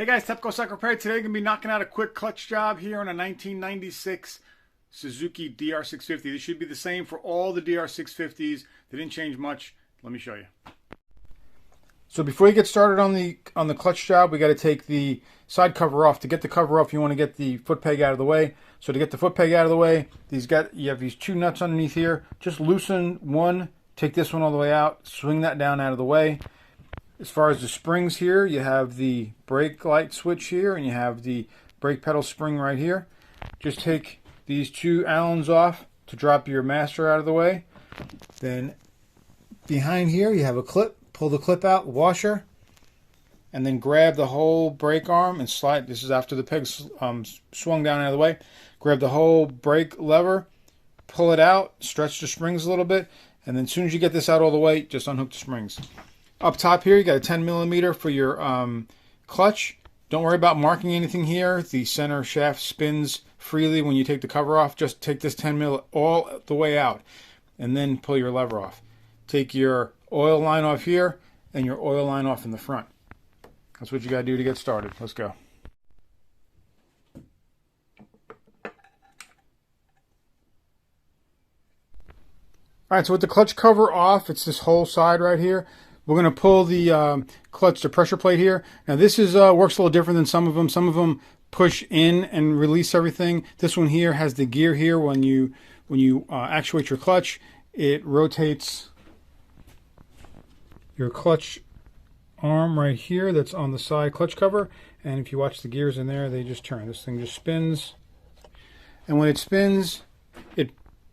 Hey guys, Tepcocyclerepair. Today we're going to be knocking out a quick clutch job here on a 1996 Suzuki DR650. This should be the same for all the DR650s. They didn't change much. Let me show you. So before you get started on the clutch job, we got to take the side cover off. To get the cover off, you want to get the foot peg out of the way. So to get the foot peg out of the way, you have these two nuts underneath here. Just loosen one, take this one all the way out, swing that down out of the way. As far as the springs here, you have the brake light switch here, and you have the brake pedal spring right here. Just take these two Allens off to drop your master out of the way. Then behind here, you have a clip. Pull the clip out, washer, and then grab the whole brake arm and slide. This is after the peg swung down out of the way. Grab the whole brake lever, pull it out, stretch the springs a little bit, and then as soon as you get this out all the way, just unhook the springs. Up top here, you got a 10mm for your clutch. Don't worry about marking anything here. The center shaft spins freely when you take the cover off. Just take this 10mm all the way out and then pull your lever off. Take your oil line off here and your oil line off in the front. That's what you got to do to get started. Let's go. Alright, so with the clutch cover off, it's this whole side right here. We're going to pull the clutch, the pressure plate here. Now this is works a little different than some of them. Some of them push in and release everything. This one here has the gear here. When you actuate your clutch, it rotates your clutch arm right here that's on the side clutch cover. And if you watch the gears in there, they just turn. This thing just spins. And when it spins, it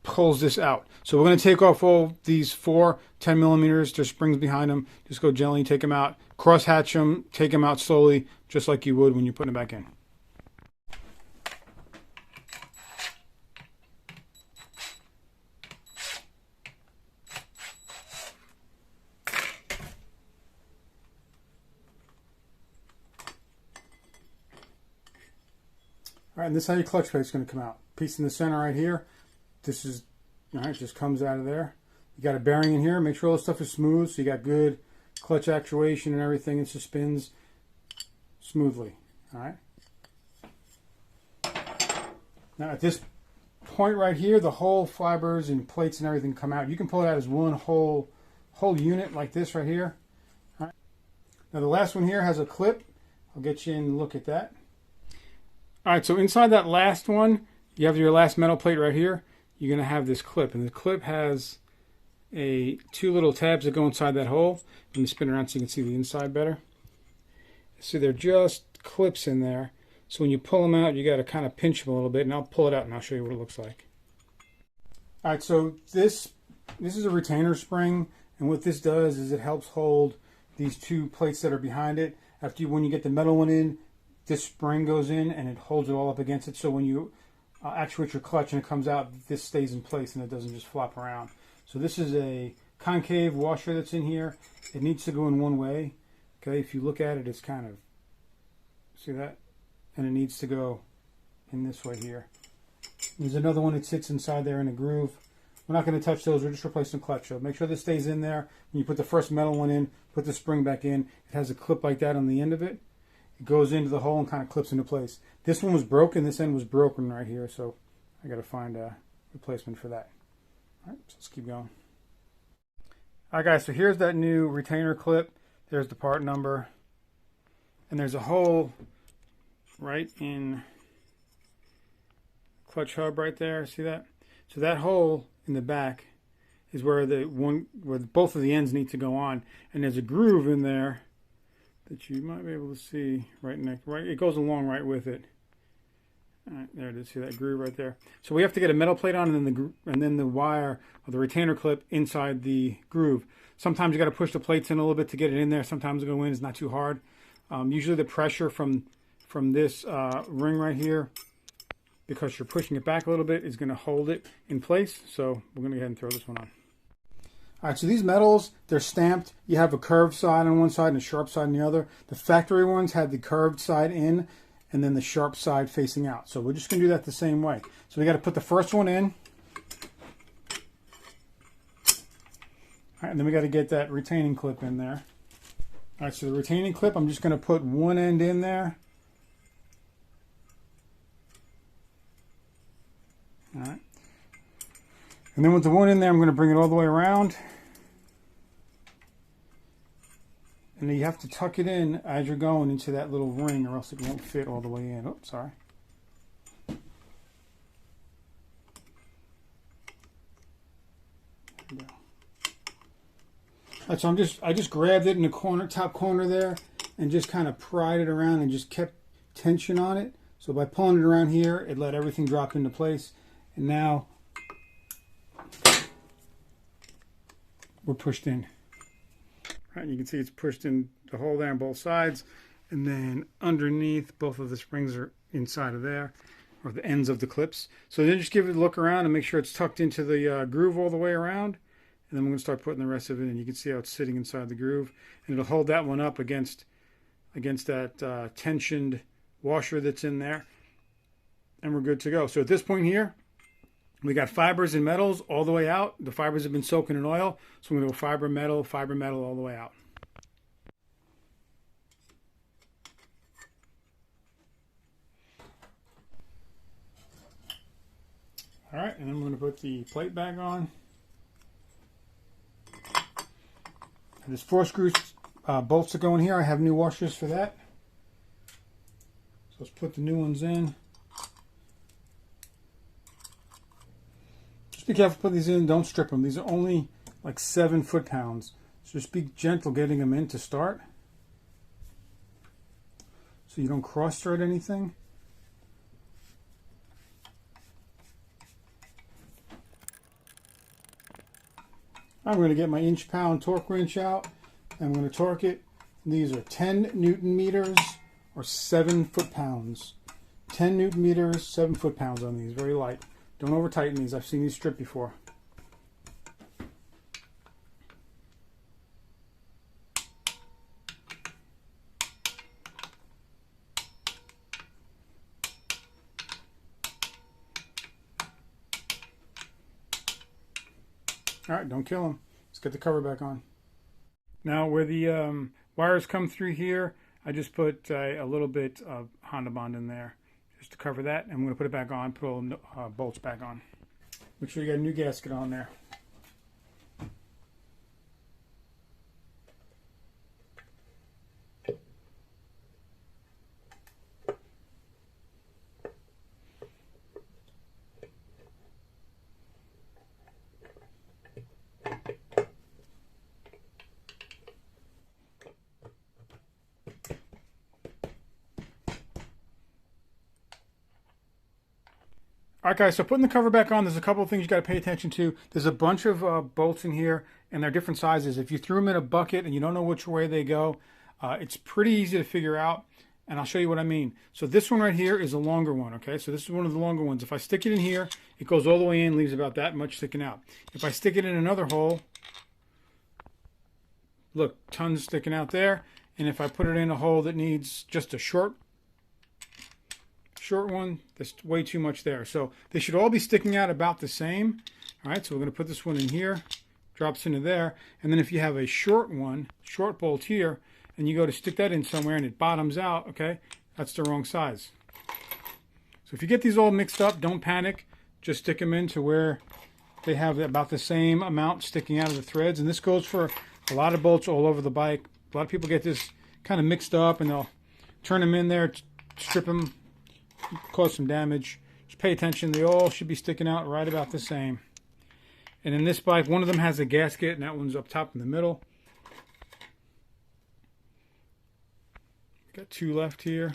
pulls this out. So we're going to take off all these 4 10mm. There's springs behind them. Just go gently, take them out, cross hatch them, take them out slowly, just like you would when you put them back in. All right, and this is how your clutch plate is going to come out. Piece in the center right here. This is, all right, it just comes out of there. You got a bearing in here. Make sure all this stuff is smooth so you got good clutch actuation and everything. It just spins smoothly. All right. Now at this point right here, the whole fibers and plates and everything come out. You can pull it out as one whole unit like this right here. All right. Now the last one here has a clip. I'll get you in and look at that. All right, so inside that last one, you have your last metal plate right here. You're going to have this clip, and the clip has two little tabs that go inside that hole. Let me spin around so you can see the inside better. See, they're just clips in there. So when you pull them out, you got to kind of pinch them a little bit, and I'll pull it out and I'll show you what it looks like. All right, so this is a retainer spring, and what this does is it helps hold these two plates that are behind it. When you get the metal one in, this spring goes in and it holds it all up against it. So when you actuate your clutch and it comes out, this stays in place and it doesn't just flop around. So this is a concave washer that's in here. It needs to go in one way. Okay, if you look at it, it's kind of, see that? And it needs to go in this way here. There's another one that sits inside there in a groove. We're not going to touch those. We're just replacing the clutch. So make sure this stays in there. When you put the first metal one in, put the spring back in. It has a clip like that on the end of it. It goes into the hole and kind of clips into place. This one was broken. This end was broken right here. So I got to find a replacement for that. All right, so let's keep going. All right, guys, so here's that new retainer clip. There's the part number. And there's a hole right in clutch hub right there. See that? So that hole in the back is where both of the ends need to go on. And there's a groove in there that you might be able to see right. It goes along right with it. All right, there it is. See that groove right there? So we have to get a metal plate on, and then the wire or the retainer clip inside the groove. Sometimes you got to push the plates in a little bit to get it in there. Sometimes it'll go in. It's not too hard. Usually the pressure from this ring right here, because you're pushing it back a little bit, is going to hold it in place. So we're going to go ahead and throw this one on. All right, so these metals, they're stamped. You have a curved side on one side and a sharp side on the other. The factory ones had the curved side in and then the sharp side facing out. So we're just going to do that the same way. So we got to put the first one in. All right, and then we got to get that retaining clip in there. All right, so the retaining clip, I'm just going to put one end in there. All right. And then with the one in there, I'm going to bring it all the way around. And then you have to tuck it in as you're going into that little ring, or else it won't fit all the way in. Oops, sorry. There we go. All right, so I just grabbed it in the corner, top corner there, and just kind of pried it around and just kept tension on it. So by pulling it around here, it let everything drop into place. And now we're pushed in. Right, you can see it's pushed in the hole there on both sides, and then underneath, both of the springs are inside of there, or the ends of the clips. So then just give it a look around and make sure it's tucked into the groove all the way around. And then we're going to start putting the rest of it in. You can see how it's sitting inside the groove, and it'll hold that one up against that tensioned washer that's in there, and we're good to go. So at this point here, we got fibers and metals all the way out. The fibers have been soaking in oil, so we're going to go fiber, metal all the way out. All right, and then we're going to put the plate back on. There's 4 screws, bolts that go in here. I have new washers for that. So let's put the new ones in. Just be careful put these in. Don't strip them. These are only like 7 foot-pounds. So just be gentle getting them in to start, so you don't cross-thread anything. I'm going to get my inch-pound torque wrench out, and I'm going to torque it. These are 10 Newton meters or 7 foot-pounds. 10 Newton meters, 7 foot-pounds on these. Very light. Don't over-tighten these. I've seen these strip before. All right, don't kill them. Let's get the cover back on. Now, where the wires come through here, I just put a little bit of Honda Bond in there just to cover that. And I'm going to put it back on, put all the bolts back on. Make sure you got a new gasket on there. Alright guys, so putting the cover back on, there's a couple of things you got to pay attention to. There's a bunch of bolts in here, and they're different sizes. If you threw them in a bucket and you don't know which way they go, it's pretty easy to figure out, and I'll show you what I mean. So this one right here is a longer one, okay? So this is one of the longer ones. If I stick it in here, it goes all the way in, leaves about that much sticking out. If I stick it in another hole, look, tons sticking out there. And if I put it in a hole that needs just a short one, there's way too much there. So they should all be sticking out about the same. All right, so we're going to put this one in here, drops into there, and then if you have a short one, short bolt here, and you go to stick that in somewhere and it bottoms out, okay, that's the wrong size. So if you get these all mixed up, don't panic. Just stick them into where they have about the same amount sticking out of the threads. And this goes for a lot of bolts all over the bike. A lot of people get this kind of mixed up and they'll turn them in there, strip them, cause some damage. Just pay attention. They all should be sticking out right about the same. And in this bike, one of them has a gasket, and that one's up top in the middle. Got 2 left here.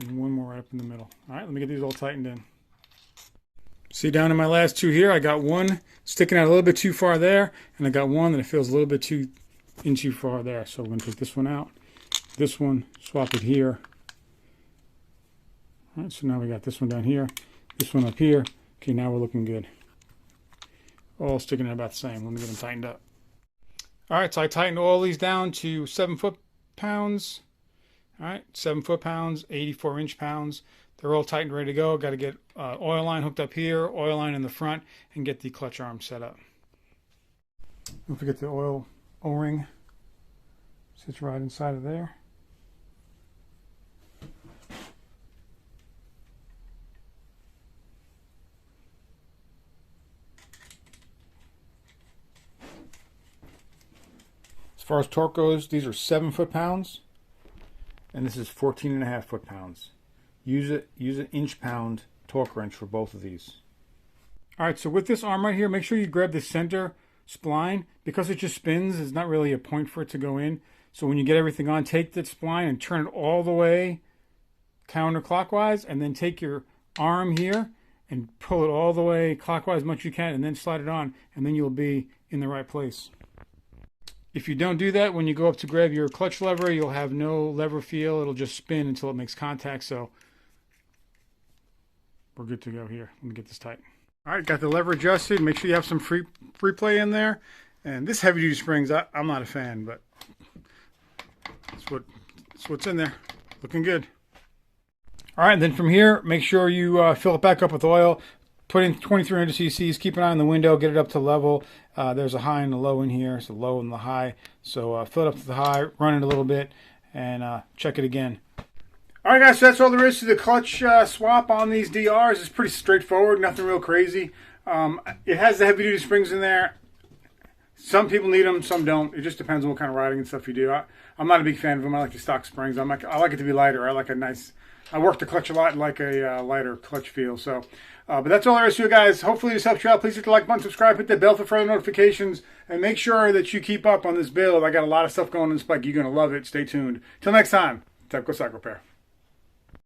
And one more right up in the middle. All right, let me get these all tightened in. See, down in my last 2 here, I got one sticking out a little bit too far there, and I got one that it feels a little bit too far there. So we're going to take this one out. This one, swap it here. All right, so now we got this one down here, this one up here. Okay, now we're looking good. All sticking out about the same. Let me get them tightened up. All right, so I tightened all these down to 7 foot-pounds. All right, 7 foot-pounds, 84 inch-pounds. They're all tight and ready to go. Got to get oil line hooked up here, oil line in the front, and get the clutch arm set up. Don't forget the oil O-ring. Sits right inside of there. As far as torque goes, these are 7 foot-pounds, and this is 14.5 foot-pounds. Use an inch-pound torque wrench for both of these. All right, so with this arm right here, make sure you grab the center spline. Because it just spins, there's not really a point for it to go in. So when you get everything on, take that spline and turn it all the way counterclockwise, and then take your arm here and pull it all the way clockwise as much as you can, and then slide it on, and then you'll be in the right place. If you don't do that, when you go up to grab your clutch lever, you'll have no lever feel. It'll just spin until it makes contact. So we're good to go here. Let me get this tight. All right, got the lever adjusted. Make sure you have some free play in there. And this heavy duty springs, I'm not a fan, but that's what's in there. Looking good. All right, and then from here, make sure you fill it back up with oil. Put in 2300 cc's. Keep an eye on the window. Get it up to level. There's a high and a low in here. It's a low and the high. So fill it up to the high. Run it a little bit, and check it again. All right, guys. So that's all there is to the clutch swap on these DRs. It's pretty straightforward. Nothing real crazy. It has the heavy duty springs in there. Some people need them, some don't. It just depends on what kind of riding and stuff you do. I'm not a big fan of them. I like the stock springs. I like it to be lighter. I work the clutch a lot and like a lighter clutch feel. So, but that's all there is to it, guys. Hopefully this helps you out. Please hit the like button, subscribe, hit the bell for further notifications, and make sure that you keep up on this build. I got a lot of stuff going on this bike. You're going to love it. Stay tuned. Till next time, Tepcocyclerepair.